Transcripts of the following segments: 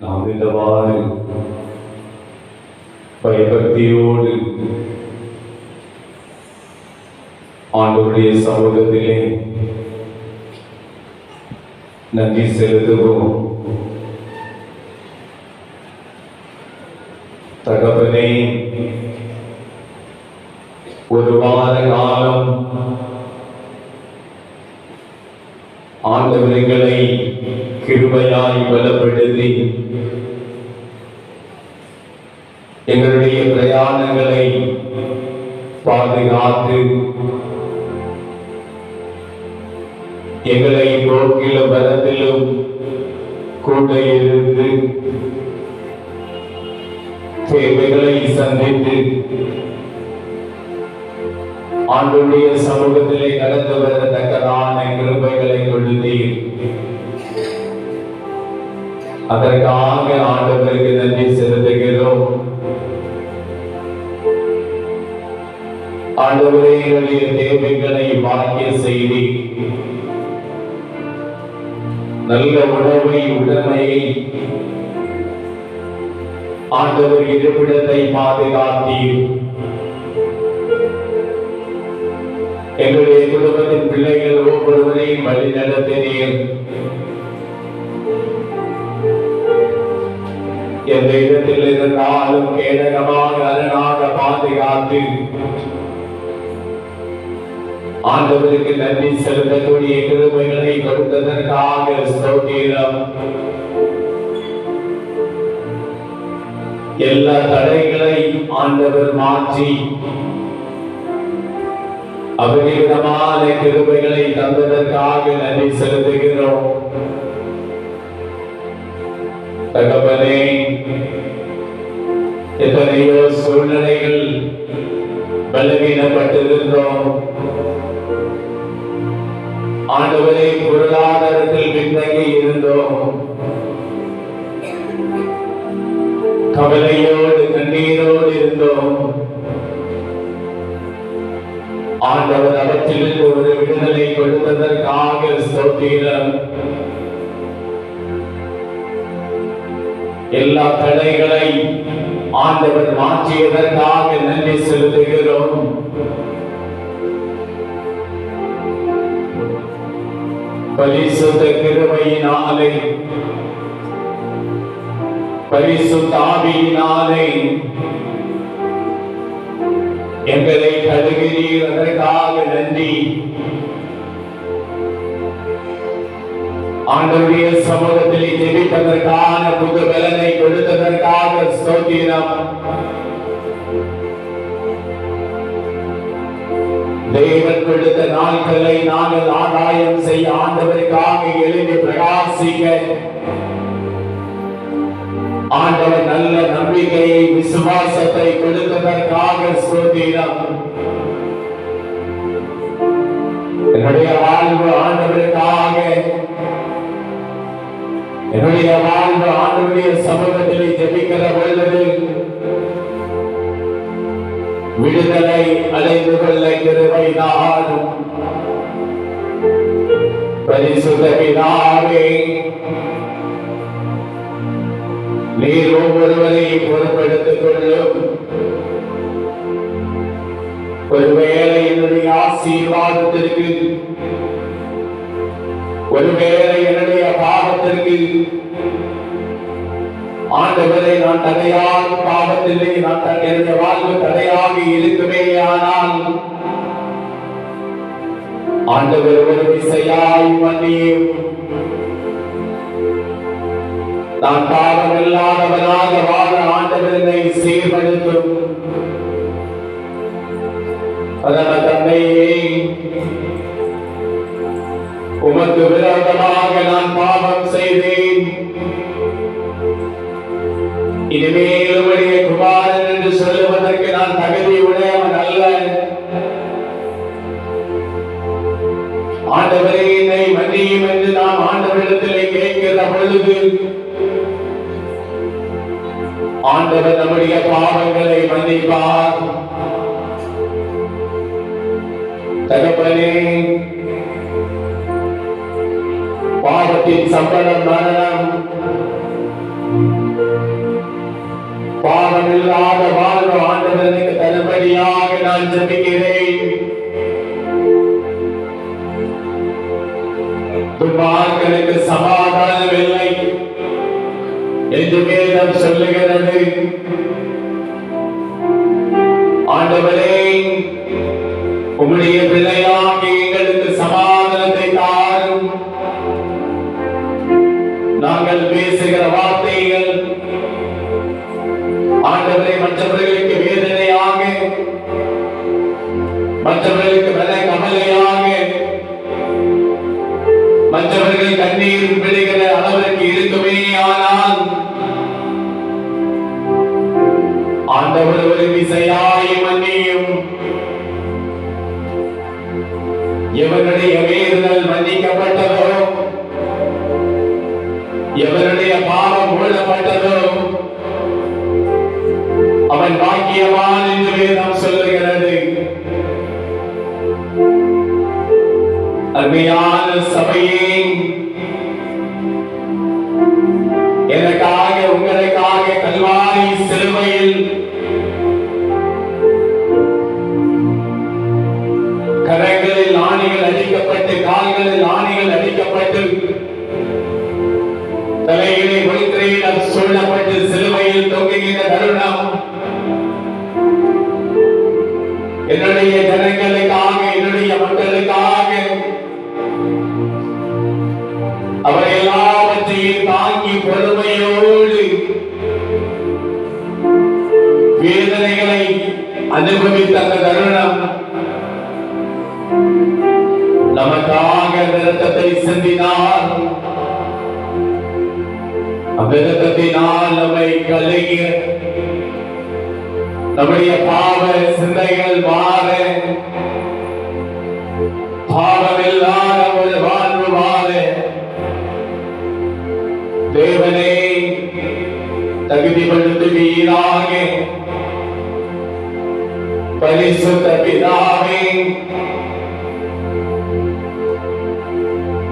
நாம் இந்தவாறு பயபக்தியோடு ஆண்டவருடைய சமூகத்திலே நன்றி செலுத்துவோம். தகப்பனே, ஒரு வார காலம் ஆண்டவர்களை கிருபையாய் பலப்படுத்தி எங்களுடைய பிரயாணங்களை பாதுகாத்து எங்களை போக்கிலும் பலத்திலும் கூட இருந்து தேவைகளை சந்தித்து ஆண்டவருடைய சமூகத்திலே கடந்து வரத்தக்கதான கிருபைகளை கொடுத்தீர். அதற்காக ஆண்டவருக்கு நன்றி செலுத்துகிறோம். ஆண்டவரே, எங்களுடைய தேவைகளை வாக்கிய செய்தி நல்ல உணவை உடமையை ஆண்டவர் இருப்பிடத்தை பாதுகாத்தீர். எங்களுடைய குடும்பத்தின் பிள்ளைகள் ஒவ்வொருவரையும் வழி நடத்தினீர். எந்த இடத்தில் இருந்தாலும் கேடகமாக அரணாக பாதுகாத்து ஆண்டவருக்கு நன்றி செலுத்தக்கூடிய கிருபைகளை கொடுத்ததற்காக ஸ்தோத்திரம். எல்லா தடைகளை ஆண்டவர் மாற்றி அபரிமிதமான கிருபைகளை தந்ததற்காக நன்றி செலுத்துகிறோம். தகப்பனே, எத்தனையோ சூழ்நிலைகள் பலவீனப்பட்டிருந்தோம். ஆண்டவரே, பொருளாதாரத்தில் பின்தங்கி இருந்தோம். கவலையோடு கண்ணீரோடு இருந்தோம். ஆண்டவர் அவற்றிலிருந்து ஒரு விடுதலை கொடுத்ததற்காக ஸ்தோத்திரம். எல்லா தடைகளை ஆண்டவர் மாற்றியதற்காக நன்றி செலுத்துகிறோம். பரிசுத்த கிருபையினாலே, பரிசுத்த ஆவியினாலே எங்களை கழுகிறீர். அதற்காக நன்றி. ஆண்டவருடைய சமூகத்தில் ஜெபிப்பதற்கான புது பலனை கொடுத்ததற்காக ஸ்தோத்திரம். தேவன் கொடுத்த நாட்களை நாங்கள் ஆதாயம் செய்ய ஆண்டவருக்காக எழுதி பிரகாசிக்க ஆண்டவர் நல்ல நம்பிக்கையை விசுவாசத்தை கொடுத்ததற்காக ஸ்தோத்திரம். என்னுடைய வாழ்வு ஆண்டவருக்காக, என்னுடைய வாழ்வு ஆண்டவருடைய சமூகத்தில் ஜெபிக்கிற பொழுது விடுதலை அடைந்து கொள்ள கிருபை நாடும். பரிசுத்த பிதாவே, நீர் ஒவ்வொருவரையும் பொறுப்பெடுத்துக் கொள்ளும். ஒருவேளை என்னுடைய ஆசீர்வாதத்திற்கு, ஒருவேளை என்னுடைய பாவத்திற்கு ஆண்டவரை நான் தடையாக பாவத்திலே என்னுடைய வாழ்வு தடையாக இருக்குமே, ஆனால் ஆண்டவர் ஒரு விசையாய் மன்னியும். நான் பாவம் இல்லாதவனாக வாழ ஆண்டவரை சீர்படுத்தும். அதனால் தந்தையே, உமக்கு விரோதமாக நான் பாவம் செய்தேன். இனிமேல் உம்முடைய குமாரன் என்று சொல்லுவதற்கு நான் தகுதி உடையவன் அல்ல. ஆண்டவரே, என்னை மன்னியும் என்று நாம் ஆண்டவரிடத்திலே கேட்கிற பொழுது ஆண்டவர் நம்முடைய பாவங்களை மன்னிப்பார். தகப்பனே, பாவத்தின் சம்பளம் மரணம், ஜெபிக்கிறேன். துன்மார்க்கனுக்கு சமாதானம் இல்லை என்று வேதம் சொல்லுகிறது. ஆண்டவரே, உம்முடைய பிள்ளையாகி எங்களுக்கு சமாதானத்தை தாரும். நாங்கள் பேசுகிற வார்த்தைகள் ஆண்டவரை மற்றவர்களுக்கு வேதனையாக, மற்றவர்களுக்கு மன கவலையாக, மற்றவர்கள் கண்ணீர் விடுகிற அளவிற்கு இருக்குமே. ஆனால் ஆண்டவர் ஒரு விசையாய் மன்னியும். எவனுடைய மீறுதல் மன்னிக்கப்பட்டதோ, எவனுடைய பாவம் மூடப்பட்டதோ அவன் பாக்கியவான் என்று வேதம் சொல்லுகிறது. அருமையான சபையே, எனக்காக உங்களுக்காக கல்வாரி சிலுவையில் கரங்களில் ஆணிகள் அடிக்கப்பட்டு, கால்களில் ஆணிகள் அடிக்கப்பட்டு, தலையிலே முள்திரையில் சூழப்பட்டு சிலுவையில் தொங்குகின்ற தருணம் என்னுடைய ஜனங்களுக்காக, என்னுடைய மக்களுக்காக அவர் எல்லாவற்றையும் தாங்கி பொறுமையோடு வேதனைகளை அனுபவித்த அந்த தருணம் நமக்காக இரத்தத்தை சிந்தினார். அந்த இரத்தத்தினால் நம்மை கழுகிய நம்முடைய பாவ சிந்தைகள் மாற, பாவமில்லாத ஒரு வாழ்வு வாழ தேவனே தகுதிப்படுத்துவீராக. பரிசுத்த பிதாவே,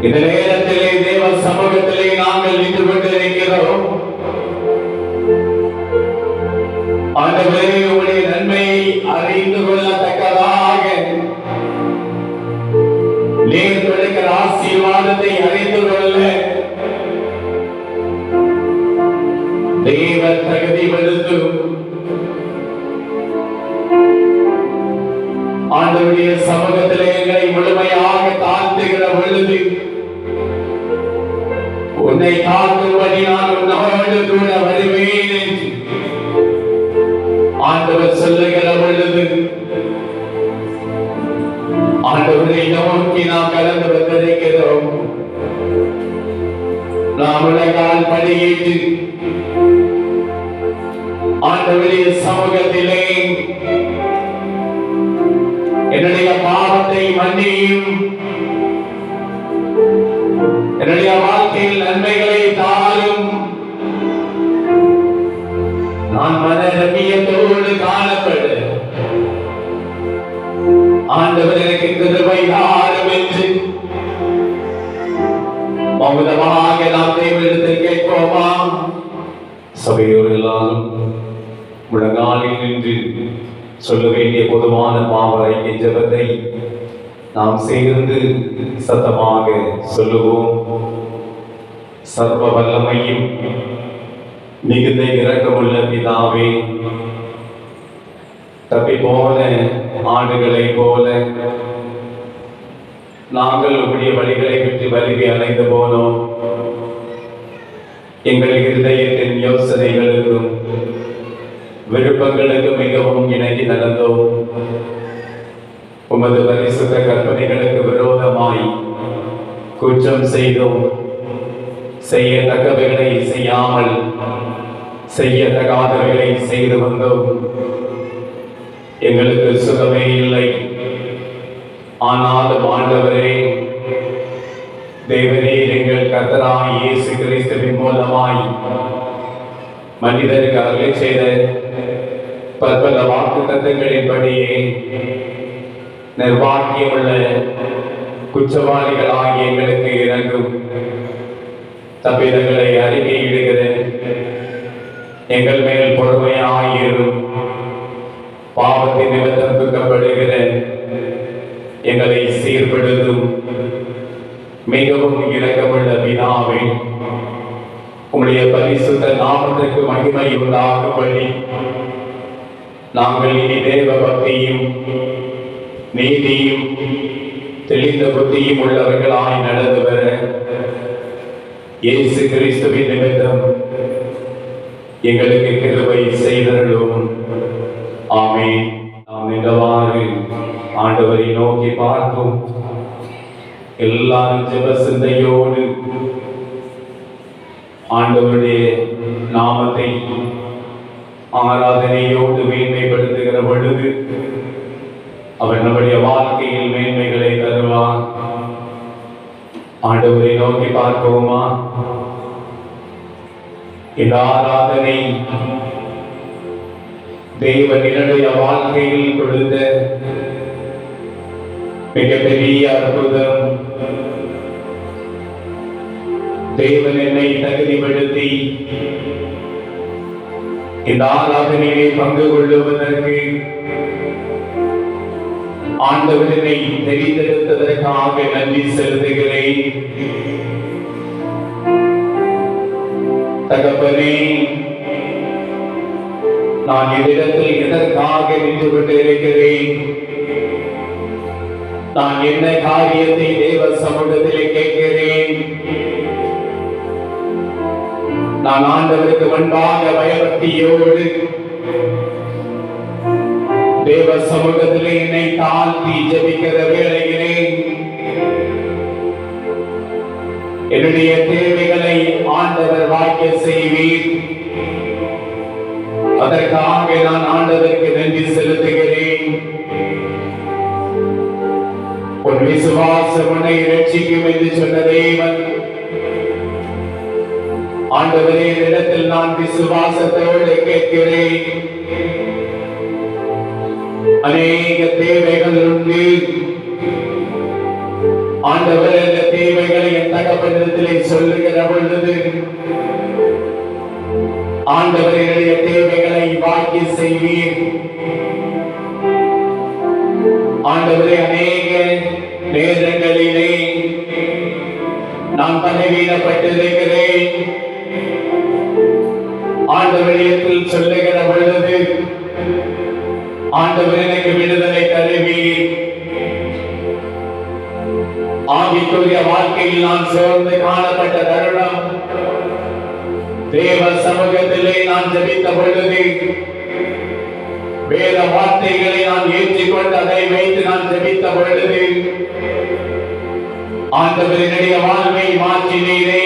இந்த நேரத்திலே தேவ சமூகத்திலே நாங்கள் நின்று கொண்டிருக்கிறோம். ஆண்டவரே, உங்களுடைய நன்மையை அறிந்து கொள்ளத்தக்கதாக, நீர் கொடுக்கிற ஆசீர்வாதத்தை அறிந்து கொள்ள தேவ தகுதிப்படுத்தும். ஆண்டவருடைய சமூகத்திலே எங்களை முழுமையாக தாழ்த்துகிற பொழுது உன்னை காக்கும்படி நான் உன்னோடு கூட வருவேன் என்று ஆண்டவர் சொல்லுகிற பொழுது ஆண்டவரை நோக்கி நாம் கலந்து வந்திருக்கிறோம். நாம் உலகால் படியேற்று ஆண்டவருடைய சமூகத்திலே என்னுடைய பாவத்தை மன்னியும், என்னுடைய வாழ்க்கையில் நன்மைகளை தாரும், நான் மன ரம்மியத்தோடு காணப்படு, ஆண்டவர் எனக்கு கிருபை தாரும் என்று மௌனமாக நாம் தேவனிடத்தில் கேட்போமா? சபையோர் எல்லாரும் முழங்காலில் நின்று சொல்ல வேண்டிய பொதுவான பாவ ஜெபத்தை நாம் சேர்ந்து சத்தமாக சொல்லுவோம். சர்வ வல்லமையும் மிகுந்த இரக்கமுள்ள பிதாவே, தப்பி போன ஆடுகளை போல நாங்கள் உடைய வழிகளை விட்டு வலிமை அடைந்து போனோம். எங்கள் இருதயத்தின் யோசனைகளுக்கும் விருப்பங்களுக்கு மிகவும் இணங்கி நடந்தோம். உமது பரிசுத்த கற்பனைகளுக்கு விரோதமாய் குற்றம் செய்தோம். செய்யத்தக்கவைகளை செய்யாமல் செய்யத்தகாதவைகளை செய்து வந்தோம். எங்களுக்கு சுகமே இல்லை. ஆனாலும் ஆண்டவரே, தேவனே, எங்கள் கர்த்தராகிய இயேசு கிறிஸ்துவின் மூலமாய் மனிதருக்கு அருளை செய்த பற்பல வாக்குத்தத்தங்களின்படியே நிர்வாகியமுள்ள குற்றவாளிகளாகிய எங்களுக்கு இறங்கும். தப்பிதங்களை அறிக்கையிடுகிற எங்கள் மேல் பொறுமையாயிரும். பாவத்தின் நிமித்தம் சுமக்கப்படுகிற எங்களை சீர்படுத்தும் மிகவும் இரக்கமுள்ள பிதாவே, உம்முடைய பரிசுத்த நாமத்திற்கு மகிமை உண்டாகும்படி நாங்கள் இனி தேவ பக்தியும் நீதியும் தெளிந்த புத்தியும் உள்ளவர்களாய் நடந்து வர இயேசு கிறிஸ்துவின் நிமித்தம் எங்களுக்கு கிருபை செய்தருளும். ஆமென். நாம் இந்தவாறு ஆண்டவரை நோக்கி பார்ப்போம். எல்லாரும் ஜெப சிந்தையோடு ஆண்டவருடைய நாமத்தை ஆராதனையோடு மேன்மைப்படுத்துகிற பொழுது அவர் நம்முடைய வாழ்க்கையில் மேன்மைகளை தருவார். ஆண்டவரை நோக்கி பார்ப்போமா? இந்த ஆராதனை தேவன் என்னுடைய வாழ்க்கையில் கொடுத்த மிகப்பெரிய அற்புதம். தேவன் என்னை தகுதிப்படுத்தி இந்த ஆராதனையை பங்கு கொள்ளுவதற்கு ஆண்டவரை தெரிந்தெடுத்ததற்காக நன்றி செலுத்துகிறேன். தகப்பனே, நான் இவ்விடத்தில் எதற்காக நின்று கொண்டிருக்கிறேன்? நான் என்ன காரியத்தை தேவ சமூகத்திலே கேட்கிறேன்? நான் ஆண்டவருக்கு முன்பாக பயபக்தியோடு தேவ சமூகத்திலே என்னை தாழ்த்தி ஜெபிக்கிற வேளையிலே என்னுடைய தேவைகளை ஆண்டவர் வாய்க்க செய்வீர். அதற்காக நான் ஆண்டவருக்கு நன்றி செலுத்துகிறேன். உன் விசுவாசம் உன்னை இரட்சிக்கும் என்று சொன்ன தேவன், ஆண்டவரே, இடத்தில் நான் விசுவாசத்தோடு கேட்கிறேன். அநேக தேவைகள் உண்டு ஆண்டவர். இந்த தேவைகளை என் தகப்பனிடத்திலே சொல்லுகிற பொழுது ஆண்டவருடைய தேவைகளை வாக்கி செய்வீர். ஆண்டவரே, அநேக நேரங்களிலே நான் பலவீனப்பட்டிருக்கிறேன். ஆண்டவரிடத்தில் சொல்லுகிற பொழுது ஆண்டவர் எனக்கு விடுதலை தருவீர். ஆவிக்குரிய வாழ்க்கையில் நான் சோர்ந்து காணப்பட்ட தருணம் தேவ சமூகத்திலே நான் ஜெபித்த பொழுது வேத வார்த்தைகளை நான் ஏற்றிக்கொண்டு அதை வைத்து நான் ஜெபித்த பொழுது ஆண்டவரினுடைய வாழ்வை மாற்றினீரே.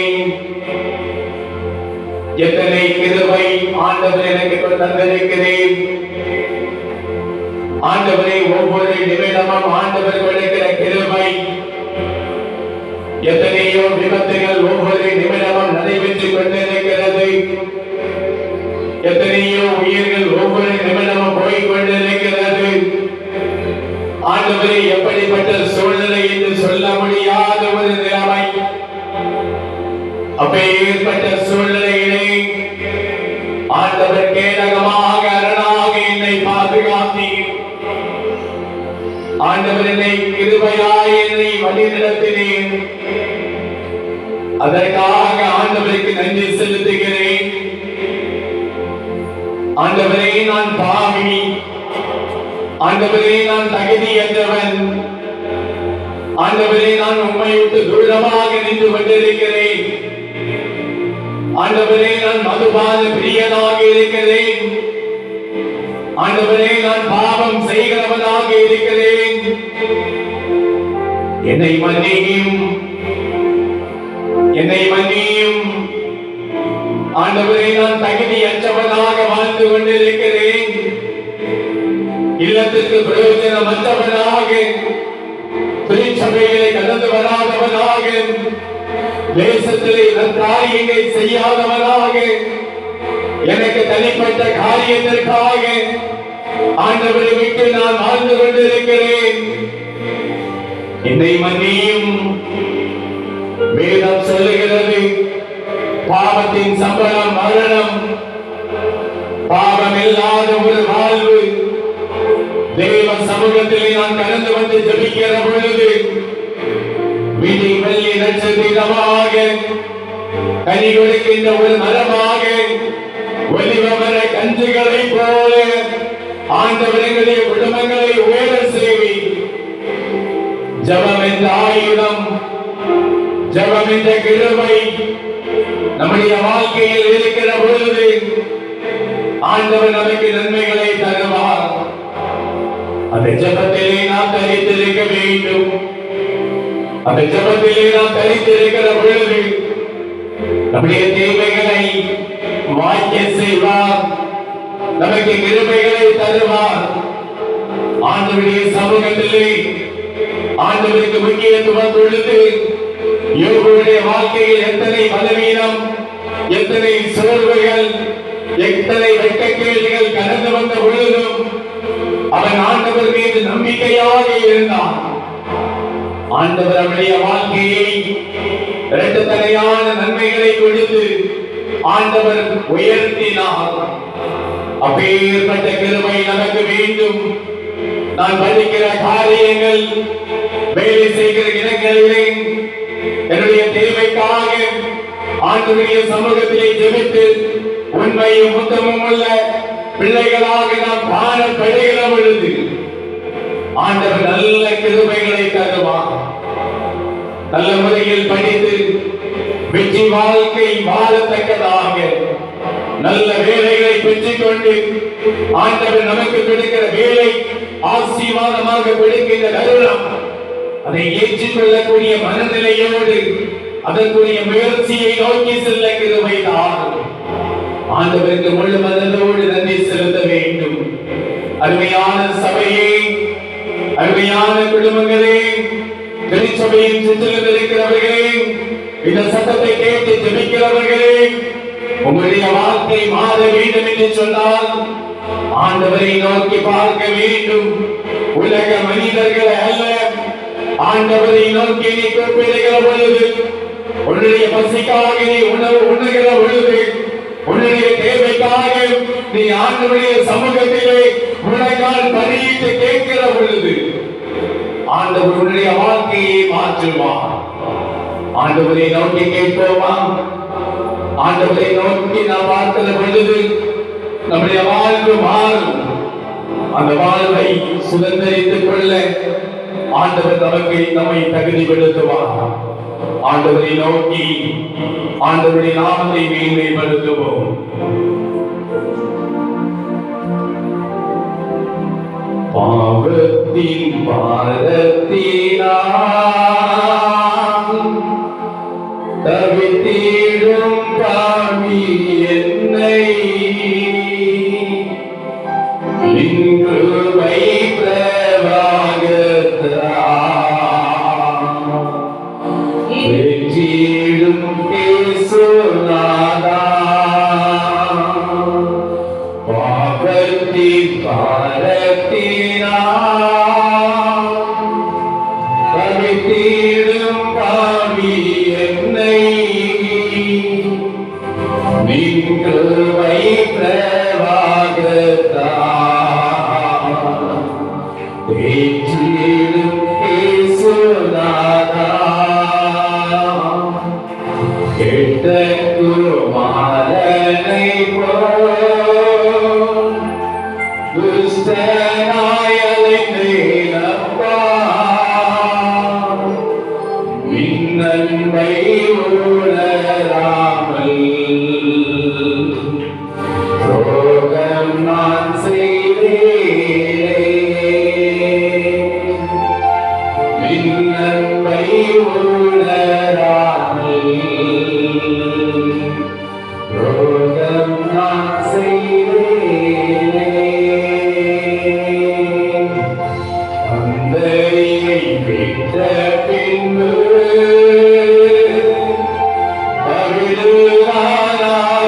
எத்தனை கிருபை ஆண்டவர் எனக்கு தந்திருக்கிறேன். ஆண்டவரை ஒவ்வொரு நிமிடமும் ஆண்டவர் கொடுக்கிற கிருபை. எத்தனையோ விபத்துகள் ஒவ்வொரு நிமிடமும் நடைபெற்றுக் கொண்டிருக்கிறது. எத்தனையோ உயிர்கள் ஒவ்வொரு நிமிடமும் போய் கொண்டிருக்கிறது. ஆண்டவரை எப்படிப்பட்ட சூழ்நிலை என்று சொல்ல முடியாத ஒரு நிலைமை. அப்பேற்பட்ட சூழ்நிலையிலே ஆண்டவர் கேடகமாக அரணாக என்னை பாதுகாத்தீர். ஆண்டவர் என்னை கிருபையாய் என்னை வழிநடத்தினீர். அதற்காக ஆண்டவருக்கு நன்றி செலுத்துகிறேன். ஆண்டவரே, நான் பாவி. ஆண்டவரே, நான் தகுதியற்றவன். ஆண்டவரே, நான் உம்மை விட்டு தூரமாக நின்று கொண்டிருக்கிறேன். ஆண்டவரே, நான் மதுபான பிரியனாக இருக்கிறேன். ஆண்டவரே, நான் பாவம் செய்கிறவனாக இருக்கிறேன். என்னை மன்னியும், என்னை மன்னியும். ஆண்டவரே, நான் தகுதியற்றவனாக வாழ்ந்து கொண்டிருக்கிறேன். இல்லத்திற்கு பிரயோஜனமற்றவனாக, திருச்சபைகளை கடந்து வராதவனாக, தேசத்திலே காரியங்களை செய்யாதவனாக, எனக்கு தனிப்பட்ட காரியத்திற்காக ஆண்டவரை விட்டு நான் வாழ்ந்து கொண்டிருக்கிறேன். என்னை மன்னியும். வேதம் சொல்லுகிறது, பாவத்தின் சம்பளம் மரணம், பாவம் இல்லாத ஒரு வாழ்வு தேவ சமூகத்திலே நான் கடந்து வந்து ஜெபிக்கிற பொழுது விடி வெள்ளி நட்சத்திரமாக கனி கொடுக்கின்ற ஒரு மரமாக ஒலிவமர கஞ்சுகளை போல ஆண்டவர்களுடைய குடும்பங்களை உயர சேவி. ஜபம் என்ற ஆயுதம், ஜபம் என்ற கிருபை நம்முடைய வாழ்க்கையில் இருக்கிற பொழுது ஆண்டவர் நமக்கு நன்மைகளை தருவார். அந்த ஜபத்திலே நாம் தரித்திருக்க வேண்டும். அந்த ஜபத்திலே நாம் தரித்திருக்கிற பொழுது நம்முடைய தேவைகளை வாய்க்க செய்வார், நமக்கு கிருபைகளை தருவார். ஆண்டவருடைய சமூகத்திலே ஆண்டவருக்கு முக்கியத்துவம் கொடுத்து யோபுடைய வாழ்க்கையில் எத்தனை பலவீனம், எத்தனை சோர்வுகள், எத்தனை வெட்கக்கேடுகள் கடந்து வந்த பொழுதும் அவன் ஆண்டவர் மீது நம்பிக்கையாக இருந்தான். ஆண்டவர் அவனுடைய வாழ்க்கையை இரண்டு தலையான நன்மைகளை கொடுத்து ஆண்டவர் உயர்த்தினார். அப்பேற்பட்ட கிருபை நமக்கு வேண்டும். நான் படிக்கிற காரியங்கள், வேலை செய்கிற இடங்களிலே என்னுடைய தேவைக்காக ஆண்டவருடைய சமூகத்திலே ஜெபித்து உண்மையும் முத்தமும் உள்ள பிள்ளைகளாக நாம் காணப்படுகிற பொழுது ஆண்டவர் நல்ல கிருபைகளை தருவார். நல்ல முறையில் படித்து வெற்றி வாழ்க்கை வாழத்தக்கதாக நல்ல வேலைகளை பெற்றுக் கொண்டு ஆண்டவர் நமக்கு கொடுக்கிற வேலை ஆசீர்வாதமாக கொடுக்கின்ற தருணம் அதை ஏற்றுக்கொள்ளக்கூடிய மனநிலையோடு அதற்குரிய முயற்சியை நோக்கி செல்ல கிருபைதான். ஆண்டவருக்கு முழு மனதோடு நன்றி செலுத்த வேண்டும். அருமையான சபையே, அருமையான குடும்பங்களே, திருச்சபையின் சுற்றிலும் இருக்கிறவர்களே, இந்த சத்தத்தை கேட்டு ஜெபிக்கிறவர்களே, உங்களுடைய வாழ்க்கை மாற வேண்டும் என்று சொன்னால் ஆண்டவரை நோக்கி பார்க்க வேண்டும். உலக மனிதர்களை அல்ல, ஆண்டவரை நோக்கி நீ கூப்பிடுகிற பொழுது, உன்னுடைய பசிக்காக நீ உணவு உண்ணுகிற பொழுது, உன்னுடைய தேவைக்காக நீ ஆண்டவருடைய சமூகத்திலே உனக்கால் பணியிட்டு கேட்கிற பொழுது ஆண்டவர் உன்னுடைய வாழ்க்கையை மாற்றுவார். ஆண்டவரை நோக்கி கேட்போமா? ஆண்டவரை நோக்கி நாம் பார்க்கிற பொழுது நம்முடைய வாழ்வு மாறும். அந்த வாழ்வை சுதந்திரித்துக் கொள்ள ஆண்டவர் நமக்கு நம்மை தகுதிப்படுத்துவார். ஆண்டவரை நோக்கி ஆண்டவருடைய நாமத்தை மேன்மைப்படுத்துவோம். பாவத்தின் பாரத்தினால் தவித்திடும் பாவி என்னை கிருபை பிரவாகத்தால் வெற்றிடும் இயேசுநாதா. பாவத்தின் பாரத்தினால் தவித்திடும் பாவி என்னை கிருபை பிரவாகத்தால் வெற்றிடும் இயேசுநாதா. கெட்ட குமாரனை போல் துஷ்டனாய் அலைந்தேனப்பா, நன்மை உணராமல் துரோகம் நான் செய்தேன். நன்மை உணராமல் துரோகம் நான் செய்தேன். தந்தையை விட்ட பின்பு தவிடுவானாய்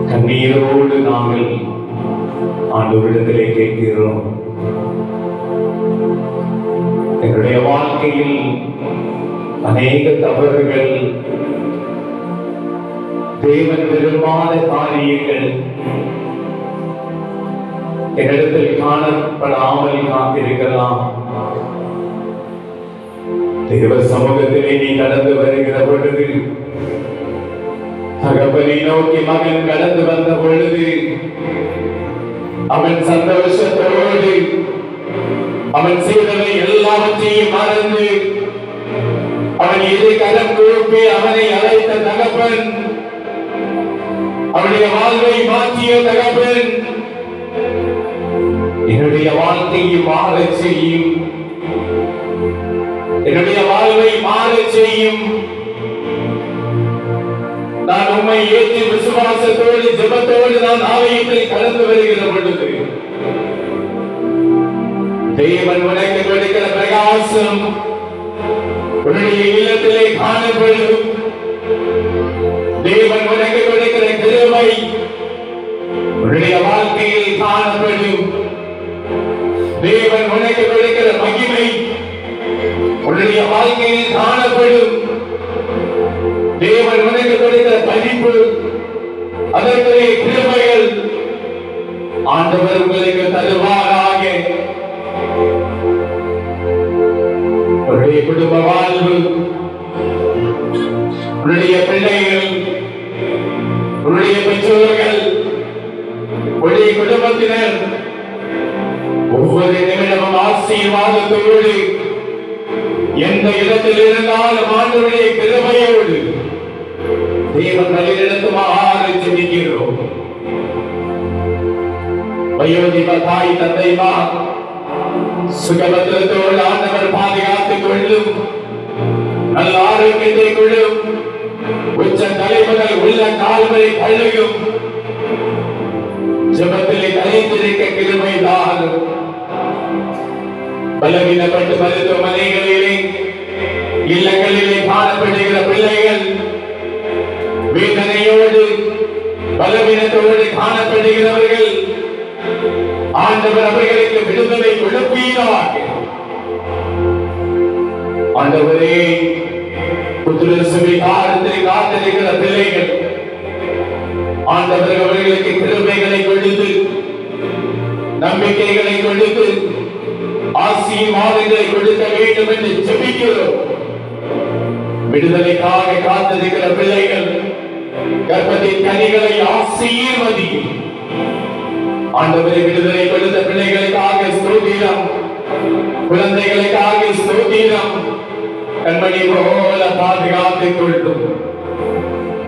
கண்ணீரோடு நாங்கள் ஆண்டவரிடத்திலே கேட்கிறோம். எங்களுடைய வாழ்க்கையில் அநேக தவறுகள், தேவன் விரும்பாத காரியங்கள் என்னிடத்தில் காணப்படாமல் காத்திருக்கலாம். தேவ சமூகத்திலே நீ கடந்து வருகிற பொழுது, தகப்பனை நோக்கி மகன் கடந்து வந்த பொழுது, அவன் சந்தோஷத்தோடு அவன் செய்தவை எல்லாவற்றையும் மறந்து அவன் இரு கரம் கூப்பி அவனை அழைத்த தகப்பன், அவனுடைய வாழ்வை மாற்றிய தகப்பன், என்னுடைய வாழ்க்கையை மாறச் செய்யும், என்னுடைய வாழ்வை மாறச் செய்யும். நான் உம்மை ஏற்றி விசுவாசத்தோடு ஜெபத்தோடு நான் ஆலயத்தில் கடந்து வருகிற பொழுது, தேவன் உனக்கு கொடுக்கிற பிரகாசம் உன்னுடைய இல்லத்திலே காணப்படும். தேவன் உனக்கு கொடுக்கிற கிருபை உன்னுடைய வாழ்க்கையில் காணப்படும். தேவன் உனக்கு கொடுக்கிற மகிமை உன்னுடைய வாழ்க்கையில் காணப்படும். தேவன் உனக்கு கொடுக்கிற படிப்பு, அதற்குரிய கிருபைகள் ஆண்டவர் உங்களுக்கு தருவாராக. உன்னுடைய குடும்ப வாழ்வு, உன்னுடைய பிள்ளைகள், உன்னுடைய பெற்றோர்கள், உன்னுடைய குடும்பத்தினர் ஒவ்வொரு நிமிடமும் ஆசீர்வாதத்தோடு எந்த இடத்தில் இருந்தாலும் ஆண்டவருடைய கிருபையோடு தேவன் வழிநடத்துமாறு ஜெபிக்கிறோம். வயோதிப தாய் தந்தைமார் சுகபத்திரத்தோடு ஆண்டவர் பாதுகாத்துக் கொள்ளும், நல்ல ஆரோக்கியத்தை கொள்ளும், உச்ச தலைமுதல் உள்ள கால்வரை கழுகும், ஜெபத்திலே தலைத்திருக்க கிருபை தாரும். பலவீனப்பட்டு மருத்துவமனைகளிலே இல்லங்களிலே காணப்படுகிற பிள்ளைகள், வேதனையோடு பலவீனத்தோடு காணப்படுகிறவர்கள், ஆண்டவர் அவர்களுக்கு விடுதலை கொடுப்பீராக. ஆண்டவரே, புத்திரசுவை காலத்தில் காத்திருக்கிற பிள்ளைகள், ஆண்டவர் அவர்களுக்கு கிருபைகளை கொடுத்து, நம்பிக்கைகளை கொடுத்து, ஆசீர்வாதங்களை கொடுக்க வேண்டும் என்று ஜெபிக்கிறோம். விடுதலைக்காக காத்திருக்கிற பிள்ளைகள், கர்ப்பத்தின் கனிகளை ஆசீர்வதியும். ஆண்டவரை விடுதலை கொடுத்த பிள்ளைகளுக்காக ஸ்தோத்திரம், குழந்தைகளுக்காக ஸ்தோத்திரம். கண்மணி போல பாதுகாத்துக் கொள்ளும்.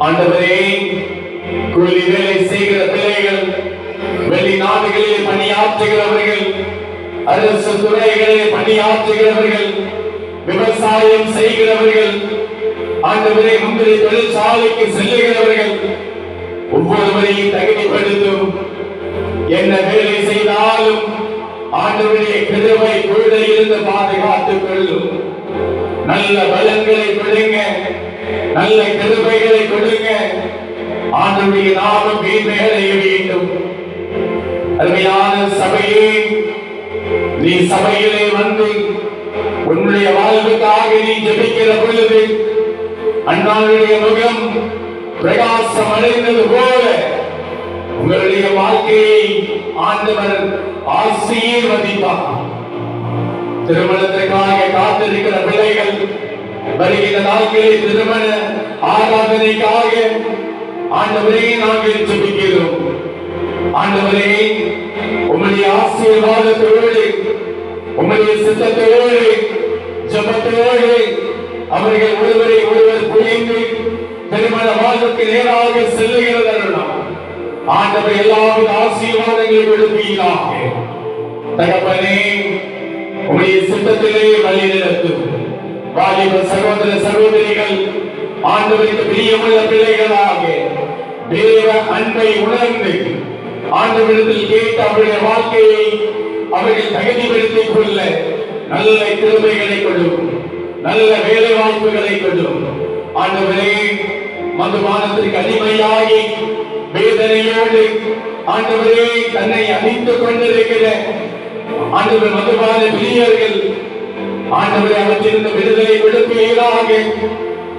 ஆண்டவரே, கூலி வேலை செய்கிற பிள்ளைகள், வெளிநாடுகளில் பணியாற்றுகிறவர்கள், அரசு துறைகளில் பணியாற்றுகிறவர்கள், விவசாயம் செய்கிறவர்கள், ஆண்டவரே முந்திரி தொழிற்சாலைக்கு செல்லுகிறவர்கள், ஒவ்வொருவரையும் தகுதிப்படுத்தும். என்ன வேலை செய்தாலும் ஆண்டவருடைய கிருபை கூட இருந்து பாதுகாத்துக் கொள்ளும். நல்ல பலன்களை கொடுங்க, நல்ல கிருபைகளை கொடுங்க. ஆண்டவருடைய நாமம் மேன்மையடைய வேண்டும். அருமையான சபையே, நீ சபையிலே வந்து உன்னுடைய வாழ்வுக்காக நீ ஜெபிக்கிற பொழுது அண்ணாவுடைய முகம் பிரகாசம் அடைந்தது போல உங்களுடைய வாழ்க்கையை ஆண்டவர் ஆசீர்வதிப்பார். திருமணத்திற்காக காத்திருக்கிற பிள்ளைகள், வருகிற நாட்களில் திருமண ஆராதனைக்காக ஆண்டவரே நாங்கள் ஜெபிக்கிறோம். ஆண்டவரே, உம்முடைய ஆசீர்வாதத்தோடு உம்முடைய சித்தத்தோடு ஜெபத்தோடு அவர்கள் ஒருவரை ஒருவர் புரிந்து திருமண வாழ்வுக்கு நேராக செல்லுகிறது. ஆண்டவர் எல்லாவித ஆசீர்வாதங்களை கொடுப்பீராக. தகப்பனே, உம்முடைய சித்தத்திலே வழி நடத்தும் வாலிப சகோதர சகோதரிகள் ஆண்டவருக்கு பிரியமுள்ள பிள்ளைகளாக தேவ அன்பை உணர்ந்து ஆண்டவரிடத்தில் கேட்டு அவருடைய வாழ்க்கையை அவர்கள் தகுதிப்படுத்திக் கொள்ள நல்ல கிருபைகளை கொடும், நல்ல வேலை வாய்ப்புகளை கொடும். ஆண்டவரே, மதுபானத்திற்கு அடிமையாகி வேதனையோடு ஆண்டவரே தன்னை அழித்துக் கொண்டிருக்கிற ஆண்டவர் மதுபான பிரியர்கள் ஆண்டவரை அவற்றிலிருந்து விடுதலை கொடுப்பீராக.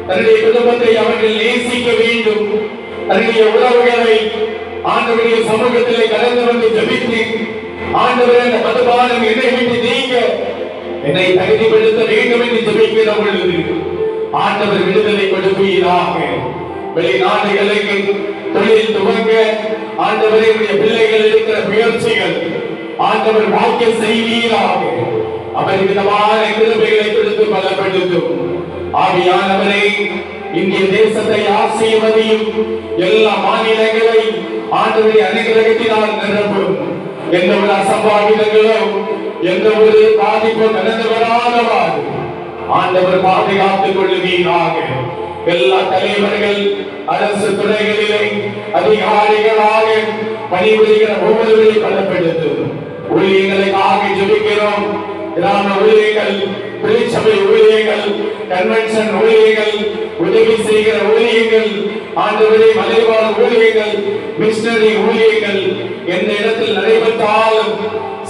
தன்னுடைய குடும்பத்தை அவர்கள் நேசிக்க வேண்டும். தன்னுடைய உறவுகளை ஆண்டவருடைய சமூகத்திலே கலந்து வந்து ஜபித்து ஆண்டவரே அந்த மதுபானம் என்னை விட்டு நீங்க என்னை தகுதிப்படுத்த வேண்டும் என்று ஜபிக்கிற பொழுது ஆண்டவர் விடுதலை கொடுப்பீராக. வெளிநாடுகளுக்கு தொழில் துவங்க ஆண்டவரே பிள்ளைகள் இருக்கிற முயற்சிகள் ஆண்டவர் வாக்கிய செய்வீராக. அவர் விதமான கிருபைகளை கொடுத்து பலப்படுத்தும். ஆவியானவரே, இந்திய தேசத்தை ஆசீர்வதியும். எல்லா மாநிலங்களை ஆண்டவருடைய அனுகிரகத்தினால் நிரப்பும். எந்த ஒரு அசம்பாவிதங்களோ எந்த ஒரு பாதிப்பும் நடந்து வராதவாறு ஆண்டவர் பாதுகாத்துக் கொள்ளுவீராக. எல்லா தலைவர்கள் அரசு துறைகளிலே அதிகாரிகளாக பணிபுரிகிற ஒவ்வொருவரையும் பலப்படுத்தும். ஊழியர்களுக்காக ஜெபிக்கிறோம். கிராம ஊழியர்கள், திருச்சபை ஊழியர்கள், கன்வென்ஷன் ஊழியர்கள், உதவி செய்கிற ஊழியர்கள், ஆண்டவரே மலைவாழ் ஊழியர்கள், மிஷனரி ஊழியர்கள் எந்த இடத்தில் நடைபெற்றாலும்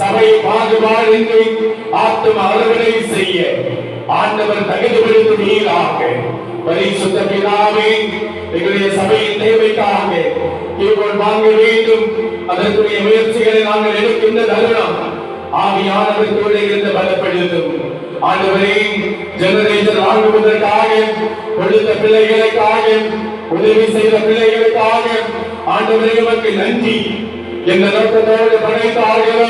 சபை பாகுபாடின்றி ஆத்தும அறுவடை செய்ய ஆண்டவர் தகுதிப்படுத்துவீராக. பரிசுத்த பிதாவே, எங்களுடைய சபையின் தேவைக்காக கீழ்கோள் வாங்க வேண்டும். அதற்குரிய முயற்சிகளை நாங்கள் எடுக்கின்ற தருணம் ஆவியானவர் கூட இருந்து பலப்படுத்தும். ஆண்டவரே, ஜெனரேட்டர் வாங்குவதற்காக கொடுத்த பிள்ளைகளுக்காக உதவி செய்த பிள்ளைகளுக்காக ஆண்டவரே உமக்கு நன்றி. எந்த நோக்கத்தோடு படைத்தார்களோ